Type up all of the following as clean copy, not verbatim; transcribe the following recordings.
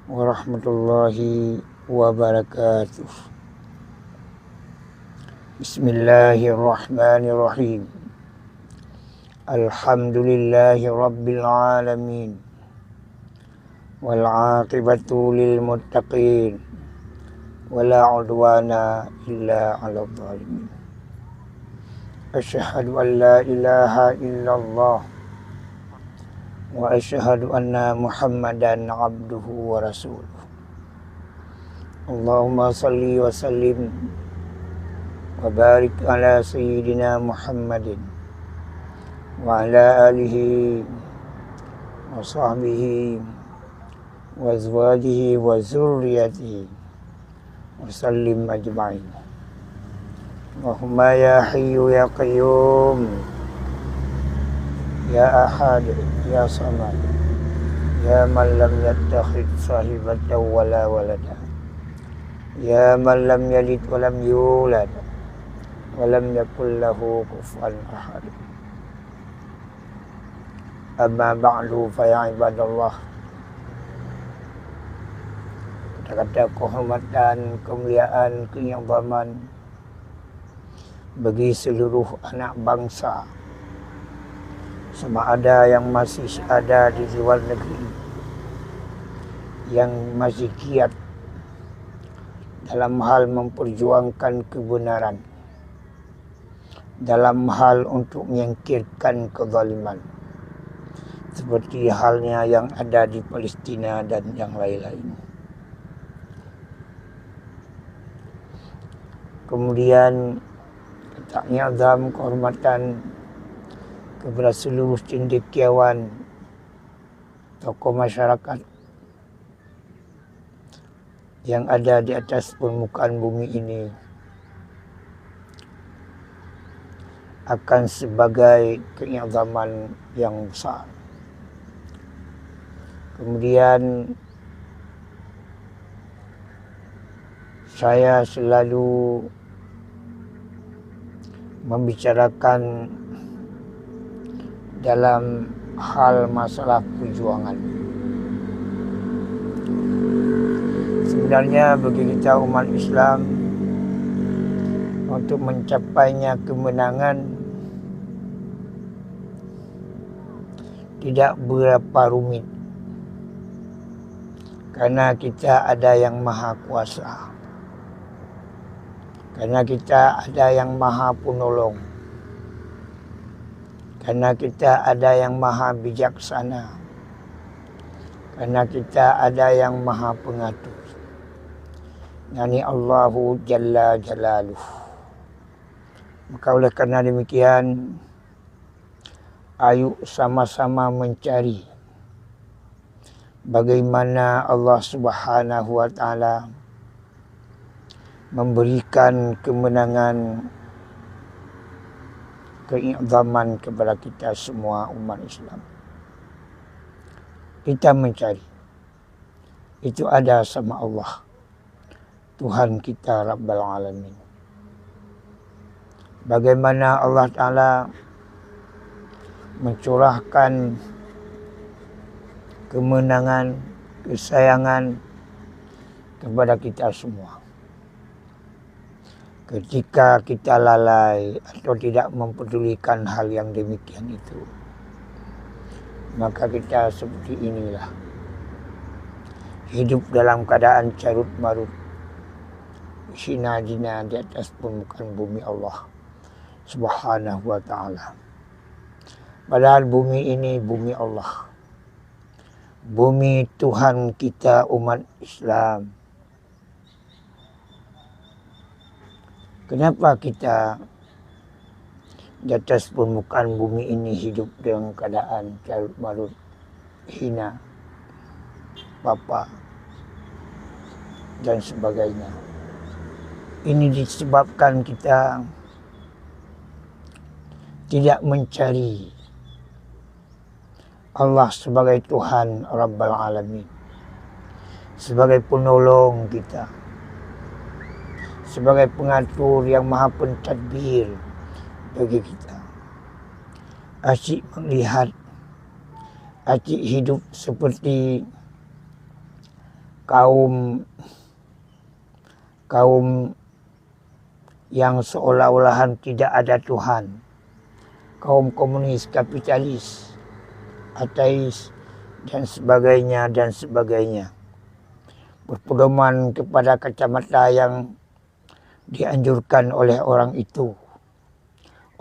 Warahmatullahi wabarakatuh. Bismillahirrahmanirrahim. Alhamdulillahi rabbil alamin. Wal 'aqibatu lil muttaqin. Wala 'udwana illa 'alal zalimin. Asyhadu an la ilaha illallah wa asyhadu anna Muhammadan abduhu wa rasuluh. Allahumma salli wa sallim wa barik ala sayyidina Muhammadin wa ala alihi wa sahbihi wa azwajihi wa zurriyatihi wa sallim ajma'in. Allahumma ya hayyu ya qayyum ya ahad ya samad ya man lam yattakhid sahibatan wala walada ya man lam yalid wa lam yulad wa lam yakul lahu kufuwan ahad. Amma ba'du fa ya ibadallah. Kata-kata kehormatan, kemuliaan, keizzaman bagi seluruh anak bangsa, sama ada yang masih ada di luar negeri, yang masih giat dalam hal memperjuangkan kebenaran, dalam hal untuk menyingkirkan kezaliman, seperti halnya yang ada di Palestina dan yang lain-lain. Kemudian letaknya azam kehormatan kepada seluruh cendekiawan, tokoh masyarakat yang ada di atas permukaan bumi ini, akan sebagai keizaman yang besar. Kemudian saya selalu membicarakan dalam hal masalah perjuangan. Sebenarnya bagi kita umat Islam, untuk mencapainya kemenangan tidak berapa rumit, karena kita ada yang maha kuasa, karena kita ada yang maha penolong, karena kita ada yang maha bijaksana, karena kita ada yang maha pengatur, yakni Allahu Jalla Jalaluh. Maka oleh karena demikian, ayo sama-sama mencari bagaimana Allah Subhanahu wa Ta'ala memberikan kemenangan, keizaman kepada kita semua umat Islam. Kita mencari, itu ada sama Allah, Tuhan kita Rabbal Alamin. Bagaimana Allah Ta'ala mencurahkan kemenangan, kesayangan kepada kita semua. Ketika kita lalai atau tidak mempedulikan hal yang demikian itu, maka kita seperti inilah, hidup dalam keadaan carut marut, hina jina di atas permukaan bumi Allah Subhanahu wa Ta'ala. Padahal bumi ini bumi Allah, bumi Tuhan kita umat Islam. Kenapa kita di atas permukaan bumi ini hidup dalam keadaan carut marut, hina, bapa, dan sebagainya? Ini disebabkan kita tidak mencari Allah sebagai Tuhan Rabbal Alamin, sebagai penolong kita, sebagai pengatur yang maha pentadbir bagi kita. Asyik melihat, asyik hidup seperti kaum yang seolah-olahan tidak ada Tuhan, kaum komunis, kapitalis, ateis, dan sebagainya, berpedoman kepada kacamata yang dianjurkan oleh orang itu,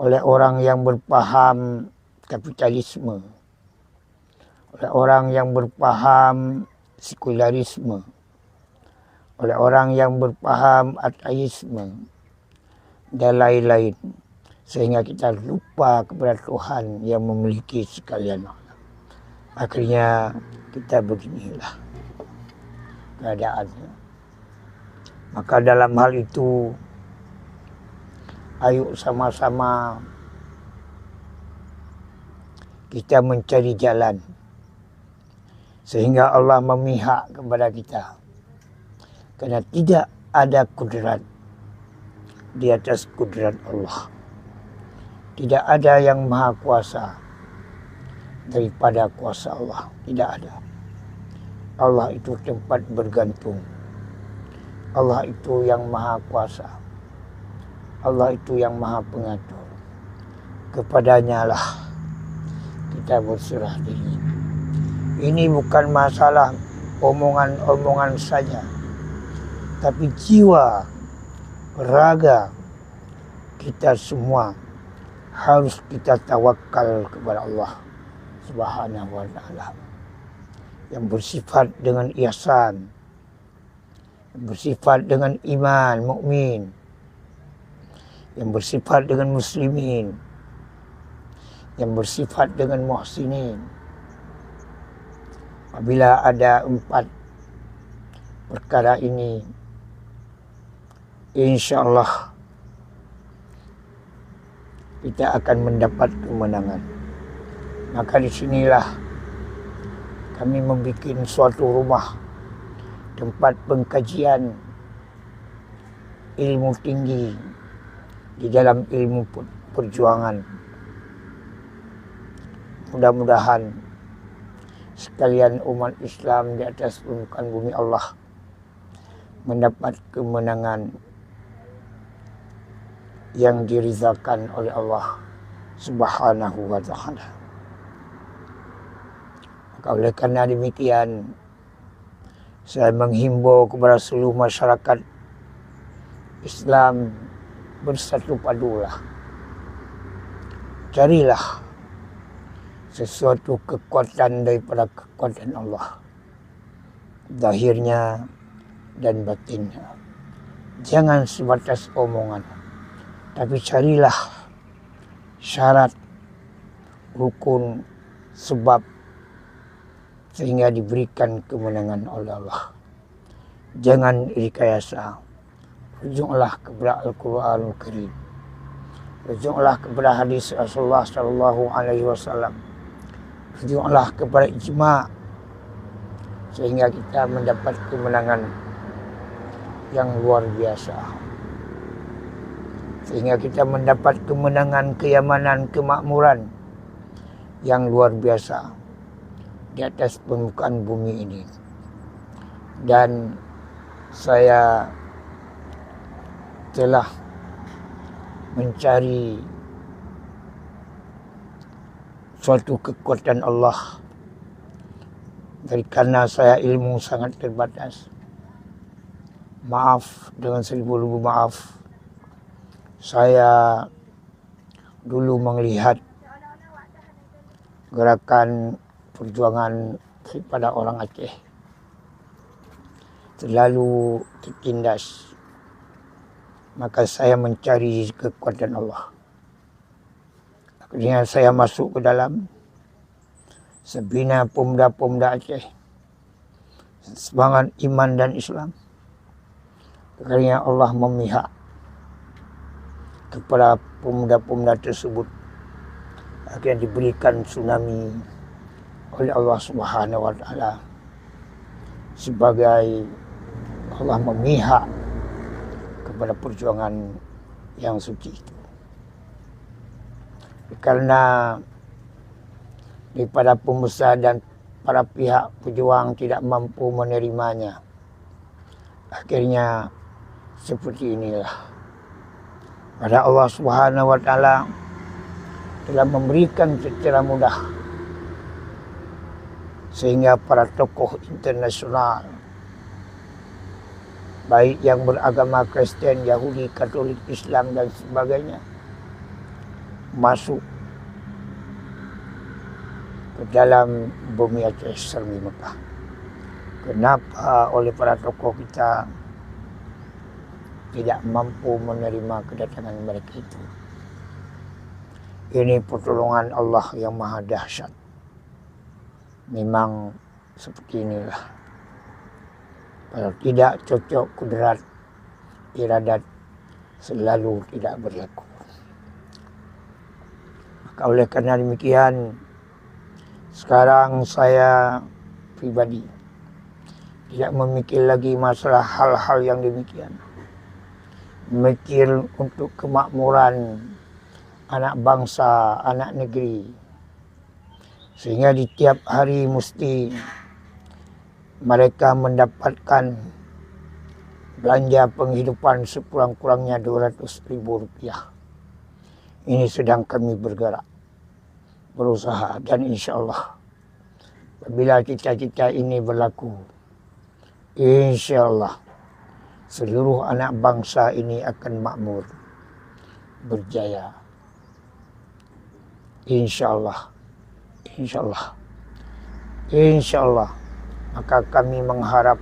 oleh orang yang berpaham kapitalisme, oleh orang yang berpaham sekularisme, oleh orang yang berpaham ateisme, dan lain-lain. Sehingga kita lupa kepada Tuhan yang memiliki sekalian. Akhirnya kita beginilah keadaannya. Maka dalam hal itu, ayo sama-sama kita mencari jalan sehingga Allah memihak kepada kita. Karena tidak ada kudrat di atas kudrat Allah. Tidak ada yang maha kuasa daripada kuasa Allah. Tidak ada. Allah itu tempat bergantung. Allah itu yang maha kuasa. Allah itu yang maha pengatur. Kepadanya lah kita berserah diri. Ini bukan masalah omongan-omongan saja, tapi jiwa, raga kita semua harus kita tawakal kepada Allah Subhanahu wa ta'ala, yang bersifat dengan ihsan, yang bersifat dengan iman, mukmin, yang bersifat dengan muslimin, yang bersifat dengan muhsinin. Apabila ada 4 perkara ini, insya-Allah kita akan mendapat kemenangan. Maka di sinilah kami membuat suatu rumah, tempat pengkajian ilmu tinggi di dalam ilmu perjuangan. Mudah-mudahan sekalian umat Islam di atas permukaan bumi Allah mendapat kemenangan yang dirizakan oleh Allah Subhanahu wa ta'ala. Maka oleh karena demikian, saya menghimbau kepada seluruh masyarakat Islam, bersatu padulah. Carilah sesuatu kekuatan daripada kekuatan Allah, zahirnya dan batinnya. Jangan sebatas omongan, tapi carilah syarat, rukun, sebab, sehingga diberikan kemenangan oleh Allah. Jangan rekayasa. Rujuklah kepada Al-Quranul Karim. Rujuklah kepada hadis Rasulullah SAW. Rujuklah kepada ijma', sehingga kita mendapat kemenangan yang luar biasa. Sehingga kita mendapat kemenangan, kenyamanan, kemakmuran yang luar biasa di atas permukaan bumi ini. Dan saya telah mencari suatu kekuatan Allah, dari karena saya ilmu sangat terbatas. Maaf, dengan seribu maaf. Saya dulu melihat gerakan perjuangan daripada orang Aceh terlalu tertindas. Maka saya mencari kekuatan Allah. Akhirnya saya masuk ke dalam Sebina Pemuda-Pemuda Aceh, semangat iman dan Islam. Akhirnya Allah memihak kepada pemuda-pemuda tersebut. Akhirnya diberikan tsunami oleh Allah Subhanahu wa ta'ala, sebagai Allah memihak kepada perjuangan yang suci itu. Karena daripada pembesar dan para pihak pejuang tidak mampu menerimanya, akhirnya seperti inilah. Pada Allah Subhanahu wa Ta'ala telah memberikan secara mudah sehingga para tokoh internasional, baik yang beragama Kristen, Yahudi, Katolik, Islam dan sebagainya, masuk ke dalam bumi Aceh Sermi Mekah. Kenapa oleh para tokoh kita tidak mampu menerima kedatangan mereka itu? Ini pertolongan Allah yang maha dahsyat. Memang seperti inilah. Kalau tidak cocok kudrat, iradat selalu tidak berlaku. Maka oleh karena demikian, sekarang saya pribadi tidak memikir lagi masalah hal-hal yang demikian. Memikir untuk kemakmuran anak bangsa, anak negeri. Sehingga di tiap hari mesti mereka mendapatkan belanja penghidupan sekurang-kurangnya Rp200.000. Ini sedang kami bergerak, berusaha, dan insya Allah apabila cita-cita ini berlaku, insya Allah seluruh anak bangsa ini akan makmur, berjaya. Insya Allah. Insya Allah. Insya Allah. Maka kami mengharap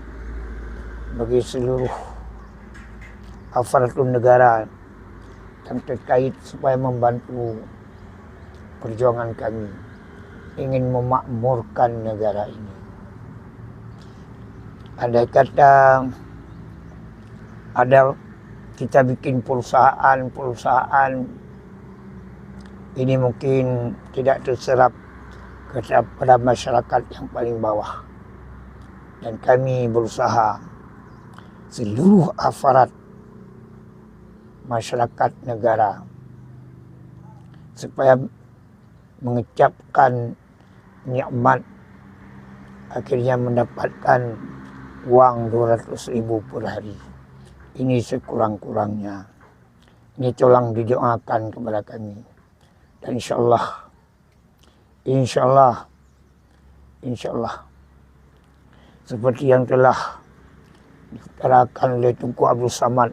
bagi seluruh aparatur negara yang terkait supaya membantu perjuangan kami ingin memakmurkan negara ini. Andai kata ada kita bikin perusahaan ini mungkin tidak terserap kepada masyarakat yang paling bawah. Dan kami berusaha seluruh aparat masyarakat negara supaya mengecapkan nikmat akhirnya mendapatkan uang 200.000 per hari. Ini sekurang-kurangnya. Ini tolong didoakan kepada kami. Dan insya Allah, seperti yang telah diutarakan oleh Tunku Abdul Samad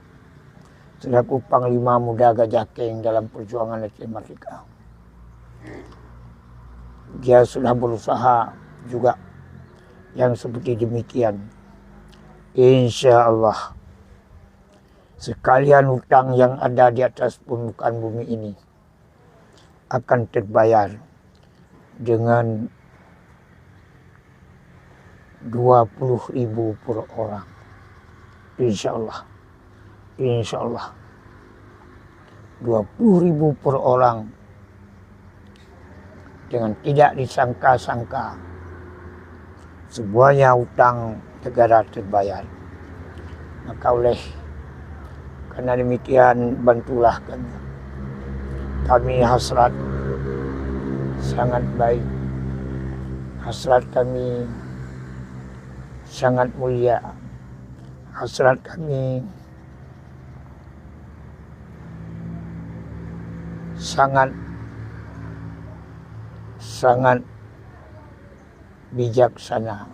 selaku Panglima Muda Gajah Keng dalam perjuangan Aceh Merdeka. Dia sudah berusaha juga yang seperti demikian. Insya Allah sekalian hutang yang ada di atas permukaan bumi ini akan terbayar dengan 20.000 per orang. Insya Allah. 20.000 per orang. Dengan tidak disangka-sangka semuanya hutang negara terbayar. Maka karena demikian bantulah kami. Kami hasrat sangat baik. Hasrat kami sangat mulia. Hasrat kami sangat bijaksana.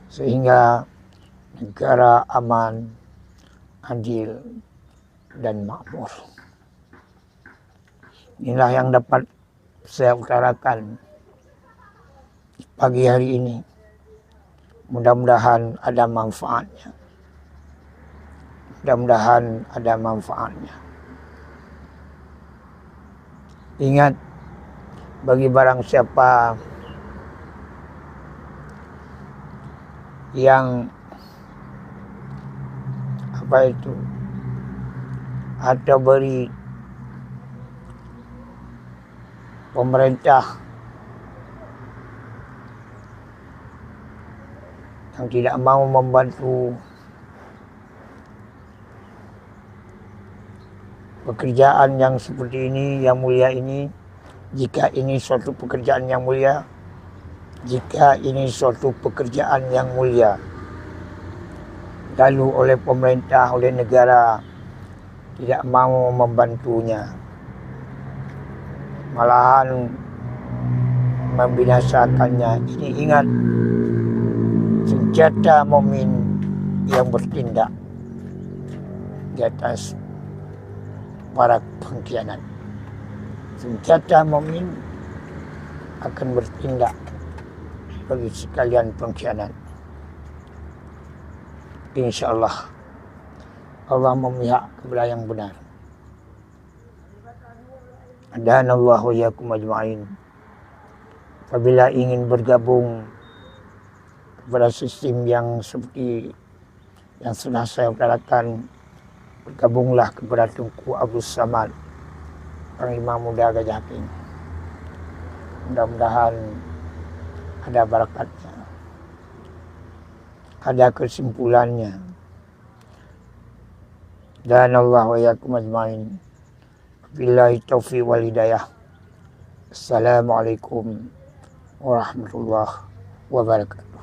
Sehingga negara aman, adil, dan makmur. Inilah yang dapat saya utarakan pagi hari ini. Mudah-mudahan ada manfaatnya. Ingat, bagi barang siapa yang atau beri pemerintah yang tidak mau membantu pekerjaan yang seperti ini, yang mulia ini, jika ini suatu pekerjaan yang mulia, lalu oleh pemerintah, oleh negara tidak mau membantunya, malahan membinasakannya. Ini ingat, senjata mukmin yang bertindak di atas para pengkhianat. Senjata mukmin akan bertindak bagi sekalian pengkhianat. InsyaAllah Allah memihak kepada yang benar. Adanallahu wa iyyakum ajma'in. Apabila ingin bergabung kepada sistem yang seperti yang sudah saya utarakan, bergabunglah kepada Tunku Abdul Samad, Panglima Muda Gajah Ping. Mudah-mudahan ada barakatnya, ada kesimpulannya. Dan Allah wa iyyakum ajma'in. Billahi taufiq wal hidayah. Assalamualaikum warahmatullahi wabarakatuh.